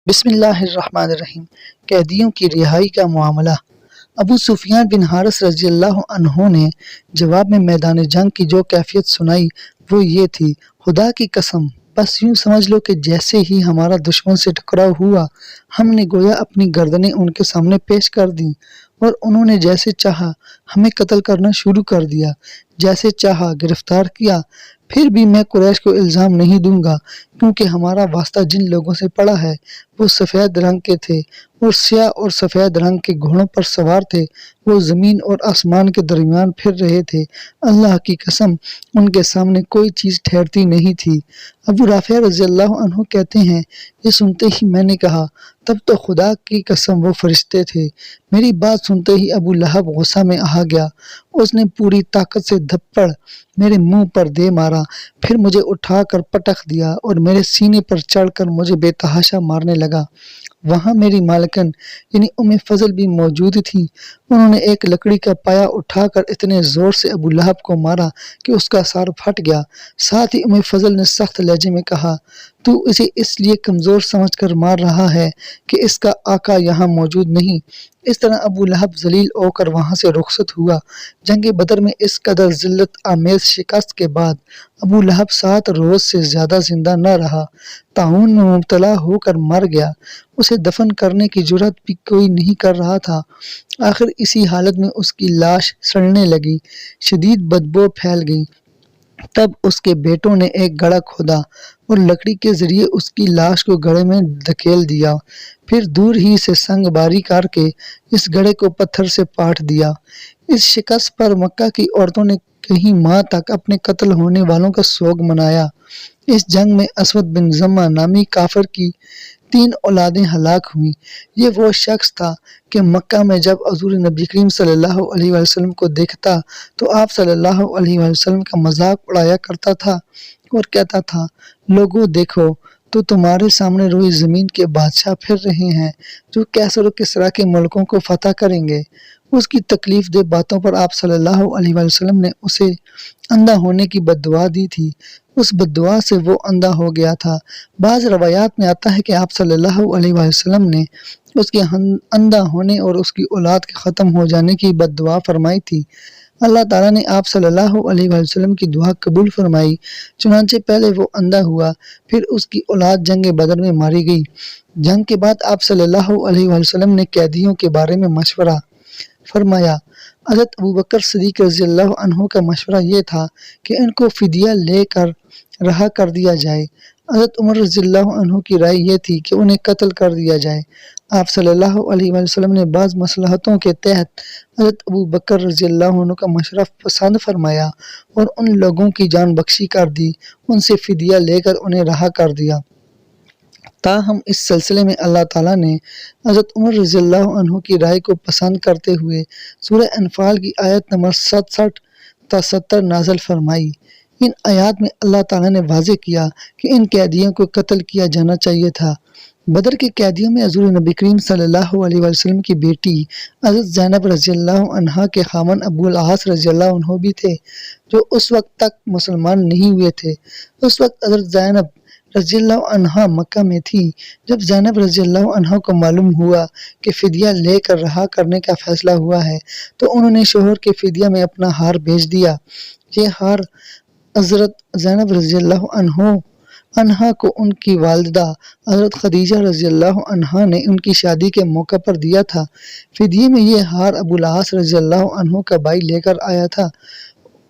بسم اللہ الرحمن الرحیم۔ قیدیوں کی رہائی کا معاملہ۔ ابو سفیان بن حارث رضی اللہ عنہ نے جواب میں میدان جنگ کی جو کیفیت سنائی وہ یہ تھی: خدا کی قسم، بس یوں سمجھ لو کہ جیسے ہی ہمارا دشمن سے ٹکراؤ ہوا، ہم نے گویا اپنی گردنیں ان کے سامنے پیش کر دیں اور انہوں نے جیسے چاہا ہمیں قتل کرنا شروع کر دیا، جیسے چاہا گرفتار کیا۔ پھر بھی میں قریش کو الزام نہیں دوں گا، کیونکہ ہمارا واسطہ جن لوگوں سے پڑا ہے وہ سفید رنگ کے تھے اور سیاہ اور سفید رنگ کے گھوڑوں پر سوار تھے۔ وہ زمین اور آسمان کے درمیان پھر رہے تھے۔ اللہ کی قسم، ان کے سامنے کوئی چیز ٹھہرتی نہیں تھی۔ ابو رافع رضی اللہ عنہ کہتے ہیں، یہ سنتے ہی میں نے کہا، تب تو خدا کی قسم وہ فرشتے تھے۔ میری بات سنتے ہی ابو لہب غصہ میں آ گیا۔ اس نے پوری طاقت سے تھپڑ میرے منہ پر دے مارا، پھر مجھے اٹھا کر پٹخ دیا اور میرے سینے پر چڑھ کر مجھے بے تحاشا مارنے لگا۔ وہاں میری مالکن یعنی ام فضل بھی موجود تھی۔ انہوں نے ایک لکڑی کا پایا اٹھا کر اتنے زور سے ابو لہب کو مارا کہ اس کا سر پھٹ گیا۔ ساتھ ہی ام فضل نے سخت لہجے میں کہا، تو اسے اس لیے کمزور سمجھ کر مار رہا ہے کہ اس کا آقا یہاں موجود نہیں۔ اس طرح ابو لہب ذلیل ہو کر وہاں سے رخصت ہوا۔ جنگ بدر میں اس قدر ذلت آمیز شکست کے بعد ابو لہب 7 روز سے زیادہ زندہ نہ رہا۔ طاعون میں مبتلا ہو کر مر گیا۔ اسے دفن کرنے کی جرات بھی کوئی نہیں کر رہا تھا۔ آخر اسی حالت میں اس کی لاش سڑنے لگی، شدید بدبو پھیل گئی۔ تب اس کے بیٹوں نے ایک گڑھا کھودا اور لکڑی کے ذریعے اس کی لاش کو گڑھے میں دھکیل دیا، پھر دور ہی سے سنگ باری کر کے اس گڑھے کو پتھر سے پاٹ دیا۔ اس شکست پر مکہ کی عورتوں نے کئی ماہ تک اپنے قتل ہونے والوں کا سوگ منایا۔ اس جنگ میں اسود بن زمعہ نامی کافر کی 3 اولادیں ہلاک ہوئیں۔ یہ وہ شخص تھا کہ مکہ میں جب حضور نبی کریم صلی اللہ علیہ وسلم کو دیکھتا تو آپ صلی اللہ علیہ وسلم کا مذاق اڑایا کرتا تھا اور کہتا تھا، لوگوں دیکھو تو تمہارے سامنے روئے زمین کے بادشاہ پھر رہے ہیں جو کیسر و کسریٰ کے ملکوں کو فتح کریں گے۔ اس کی تکلیف دہ باتوں پر آپ صلی اللہ علیہ وسلم نے اسے اندھا ہونے کی بد دعا دی تھی۔ اس بد دعا سے وہ اندھا ہو گیا تھا۔ بعض روایات میں آتا ہے کہ آپ صلی اللہ علیہ وسلم نے اس کے اندھا ہونے اور اس کی اولاد کے ختم ہو جانے کی بد دعا فرمائی تھی۔ اللہ تعالیٰ نے آپ صلی اللہ علیہ وسلم کی دعا قبول فرمائی، چنانچہ پہلے وہ اندھا ہوا، پھر اس کی اولاد جنگ بدر میں ماری گئی۔ جنگ کے بعد آپ صلی اللہ علیہ وسلم نے قیدیوں کے بارے میں مشورہ فرمایا۔ حضرت ابوبکر صدیق رضی اللہ عنہ کا مشورہ یہ تھا کہ ان کو فدیہ لے کر رہا کر دیا جائے۔ حضرت عمر رضی اللہ عنہ کی رائے یہ تھی کہ انہیں قتل کر دیا جائے۔ آپ صلی اللہ علیہ وسلم نے بعض مصلحتوں کے تحت حضرت ابوبکر رضی اللہ عنہ کا مشورہ پسند فرمایا اور ان لوگوں کی جان بخشی کر دی، ان سے فدیہ لے کر انہیں رہا کر دیا۔ تاہم اس سلسلے میں اللہ تعالیٰ نے حضرت عمر رضی اللہ عنہ کی رائے کو پسند کرتے ہوئے سورہ انفال کی آیت نمبر 67 تا 70 نازل فرمائی۔ ان آیات میں اللہ تعالیٰ نے واضح کیا کہ ان قیدیوں کو قتل کیا جانا چاہیے تھا۔ بدر کے قیدیوں میں حضور نبی کریم صلی اللہ علیہ وسلم کی بیٹی حضرت زینب رضی اللہ عنہا کے خاوند ابو العاص رضی اللہ عنہ بھی تھے، جو اس وقت تک مسلمان نہیں ہوئے تھے۔ اس وقت حضرت زینب رضی اللہ عنہا مکہ میں تھی۔ جب زینب رضی اللہ عنہا کو معلوم ہوا کہ فدیہ لے کر رہا کرنے کا فیصلہ ہوا ہے تو انہوں نے شوہر کے فدیہ میں اپنا ہار بھیج دیا۔ یہ ہار حضرت زینب رضی اللہ عنہا کو ان کی والدہ حضرت خدیجہ رضی اللہ عنہا نے ان کی شادی کے موقع پر دیا تھا۔ فدیے میں یہ ہار ابو العاص رضی اللہ عنہ کا بھائی لے کر آیا تھا۔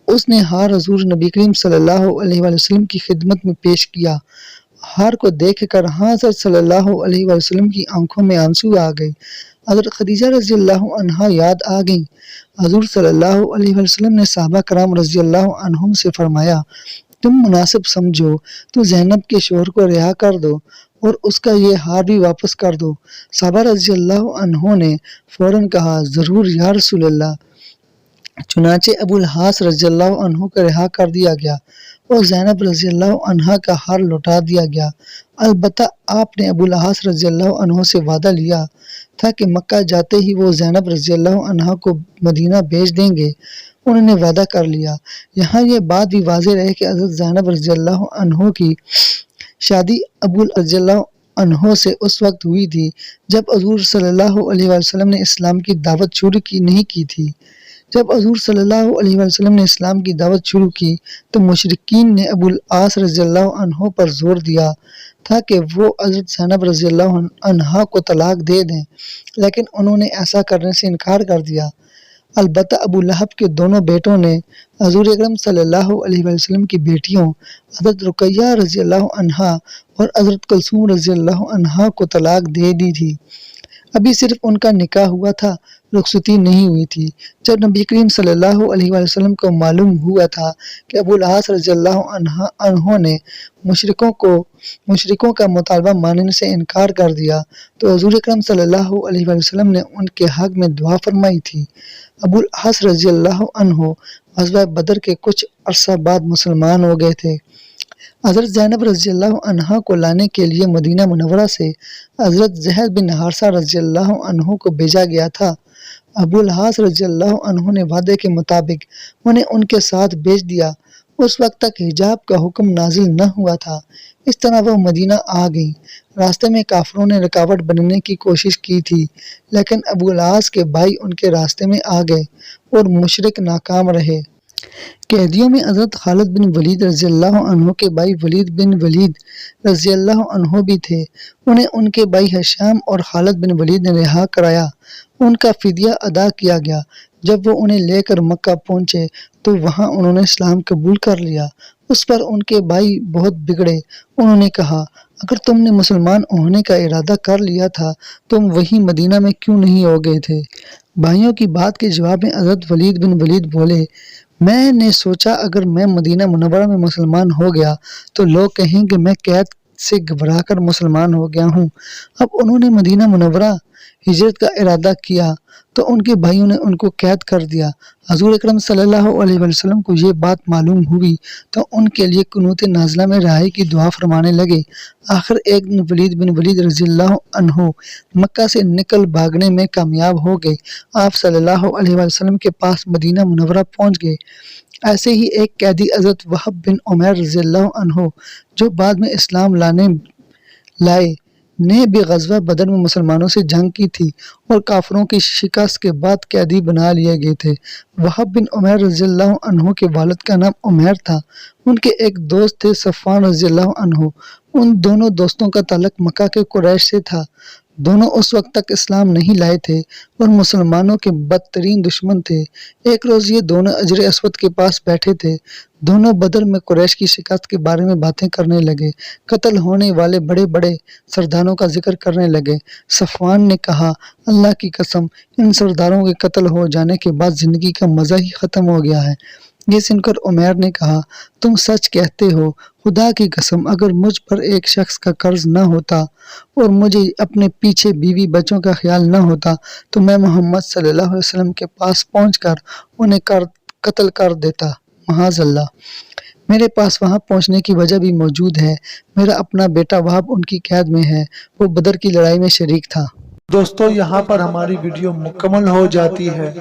اس نے ہار حضور نبی کریم صلی اللہ علیہ وسلم کی خدمت میں پیش کیا۔ ہار کو دیکھ کر حضرت صلی اللہ علیہ وسلم کی آنکھوں میں آنسو آ گئے۔ حضرت خدیجہ رضی اللہ عنہا یاد آ گئیں۔ حضور صلی اللہ علیہ وسلم نے صحابہ کرام رضی اللہ عنہم سے فرمایا، تم مناسب سمجھو تو زینب کے شوہر کو رہا کر دو اور اس کا یہ ہار بھی واپس کر دو۔ صحابہ رضی اللہ عنہ نے فوراً کہا، ضرور یا رسول اللہ۔ چنانچہ ابو العاص رضی اللہ عنہ کو رہا کر دیا گیا اور زینب رضی اللہ عنہا کا ہار لوٹا دیا گیا۔ البتہ آپ نے ابو العاص رضی اللہ عنہ سے وعدہ لیا تھا کہ مکہ جاتے ہی وہ زینب رضی اللہ عنہا کو مدینہ بھیج دیں گے۔ انہوں نے وعدہ کر لیا۔ یہاں یہ بات بھی واضح رہے کہ حضرت زینب رضی اللہ عنہ کی شادی ابو رضی اللہ عنہ سے اس وقت ہوئی تھی جب حضور صلی اللہ علیہ وسلم نے اسلام کی دعوت شروع نہیں کی تھی۔ جب حضور صلی اللہ علیہ وسلم نے اسلام کی دعوت شروع کی تو مشرکین نے ابو العاص رضی اللہ عنہ پر زور دیا تھا کہ وہ حضرت زینب رضی اللہ عنہا کو طلاق دے دیں، لیکن انہوں نے ایسا کرنے سے انکار کر دیا۔ البتہ ابو لہب کے دونوں بیٹوں نے حضور اکرم صلی اللہ علیہ وسلم کی بیٹیوں حضرت رقیہ رضی اللہ عنہا اور حضرت کلثوم رضی اللہ عنہا کو طلاق دے دی تھی۔ ابھی صرف ان کا نکاح ہوا تھا، رخصتی نہیں ہوئی تھی۔ جب نبی کریم صلی اللہ علیہ وسلم کو معلوم ہوا تھا کہ ابو العاص رضی اللہ عنہ نے مشرکوں کا مطالبہ ماننے سے انکار کر دیا تو حضور اکرم صلی اللہ علیہ وسلم نے ان کے حق میں دعا فرمائی تھی۔ ابو العاص رضی اللہ عنہ غزوہ بدر کے کچھ عرصہ بعد مسلمان ہو گئے تھے۔ حضرت زینب رضی اللہ عنہا کو لانے کے لیے مدینہ منورہ سے حضرت زہر بن حارثہ رضی اللہ عنہ کو بھیجا گیا تھا۔ ابو العاص رضی اللہ عنہ نے وعدے کے مطابق انہیں ان کے ساتھ بھیج دیا۔ اس وقت تک حجاب کا حکم نازل نہ ہوا تھا۔ اس طرح وہ مدینہ آ گئیں۔ راستے میں کافروں نے رکاوٹ بننے کی کوشش کی تھی، لیکن ابو العاص کے بھائی ان کے راستے میں آ گئے اور مشرک ناکام رہے۔ قیدیوں میں حضرت خالد بن ولید رضی اللہ عنہ کے بھائی ولید بن ولید رضی اللہ عنہ بھی تھے۔ انہیں ان کے بھائی ہشام اور خالد بن ولید نے رہا کرایا۔ ان کا فدیہ ادا کیا گیا۔ جب وہ انہیں لے کر مکہ پہنچے تو وہاں انہوں نے اسلام قبول کر لیا۔ اس پر ان کے بھائی بہت بگڑے۔ انہوں نے کہا، اگر تم نے مسلمان ہونے کا ارادہ کر لیا تھا تم وہی مدینہ میں کیوں نہیں ہو گئے تھے؟ بھائیوں کی بات کے جواب میں حضرت ولید بن ولید بولے، میں نے سوچا اگر میں مدینہ منورہ میں مسلمان ہو گیا تو لوگ کہیں کہ میں قید سے گھبرا کر مسلمان ہو گیا ہوں۔ اب انہوں نے مدینہ منورہ ہجرت کا ارادہ کیا تو ان کے بھائیوں نے ان کو قید کر دیا۔ حضور اکرم صلی اللہ علیہ وسلم کو یہ بات معلوم ہوئی تو ان کے لیے قنوت نازلہ میں رہائی کی دعا فرمانے لگے۔ آخر ایک دن ولید بن ولید رضی اللہ عنہ مکہ سے نکل بھاگنے میں کامیاب ہو گئے۔ آپ صلی اللہ علیہ وسلم کے پاس مدینہ منورہ پہنچ گئے۔ ایسے ہی ایک قیدی حضرت وہب بن عمیر رضی اللہ عنہ جو بعد میں اسلام لائے نے بھی غزوہ بدر میں مسلمانوں سے جنگ کی تھی اور کافروں کی شکست کے بعد قیدی بنا لیے گئے تھے۔ وہب بن عمیر رضی اللہ عنہ کے والد کا نام عمیر تھا۔ ان کے ایک دوست تھے صفوان رضی اللہ عنہ۔ ان دونوں دوستوں کا تعلق مکہ کے قریش سے تھا۔ دونوں اس وقت تک اسلام نہیں لائے تھے اور مسلمانوں کے بدترین دشمن تھے۔ ایک روز یہ دونوں حجر اسود کے پاس بیٹھے تھے۔ دونوں بدر میں قریش کی شکست کے بارے میں باتیں کرنے لگے۔ قتل ہونے والے بڑے بڑے سرداروں کا ذکر کرنے لگے۔ صفوان نے کہا، اللہ کی قسم ان سرداروں کے قتل ہو جانے کے بعد زندگی کا مزہ ہی ختم ہو گیا ہے۔ یہ سن کر عمیر نے کہا، تم سچ کہتے ہو، خدا کی قسم اگر مجھ پر ایک شخص کا قرض نہ ہوتا اور مجھے اپنے پیچھے بیوی بچوں کا خیال نہ ہوتا تو میں محمد صلی اللہ علیہ وسلم کے پاس پہنچ کر انہیں قتل کر دیتا۔ معاذ اللہ، میرے پاس وہاں پہنچنے کی وجہ بھی موجود ہے۔ میرا اپنا بیٹا وہاب ان کی قید میں ہے، وہ بدر کی لڑائی میں شریک تھا۔ دوستو یہاں پر ہماری ویڈیو مکمل ہو جاتی ہے۔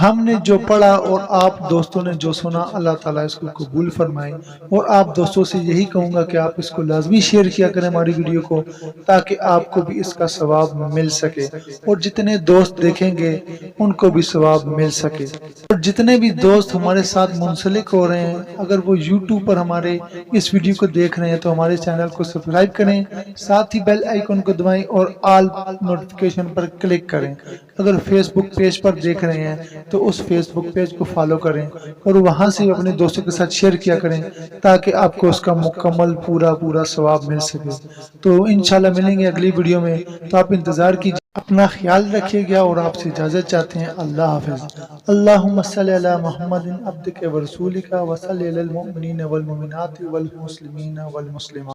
ہم نے جو پڑھا اور آپ دوستوں نے جو سنا، اللہ تعالیٰ اس کو قبول فرمائے۔ اور آپ دوستوں سے یہی کہوں گا کہ آپ اس کو لازمی شیئر کیا کریں ہماری ویڈیو کو، تاکہ آپ کو بھی اس کا ثواب مل سکے اور جتنے دوست دیکھیں گے ان کو بھی ثواب مل سکے۔ اور جتنے بھی دوست ہمارے ساتھ منسلک ہو رہے ہیں، اگر وہ یوٹیوب پر ہمارے اس ویڈیو کو دیکھ رہے ہیں تو ہمارے چینل کو سبسکرائب کریں، ساتھ ہی بیل آئیکن کو دبائیں اور آل نوٹیفیکیشن پر کلک کریں۔ اگر فیس بک پیج پر دیکھ رہے ہیں تو اس فیس بک پیج کو فالو کریں اور وہاں سے اپنے دوستوں کے ساتھ شیئر کیا کریں، تاکہ آپ کو اس کا مکمل پورا ثواب مل سکے۔ تو انشاءاللہ ملیں گے اگلی ویڈیو میں، تو آپ انتظار کیجیے۔ اپنا خیال رکھیے گا اور آپ سے اجازت چاہتے ہیں۔ اللہ حافظ۔ اللہم صلی علی محمد عبدک ورسولک وصلی علی المؤمنین والمؤمنات والمسلمین والمسلمات۔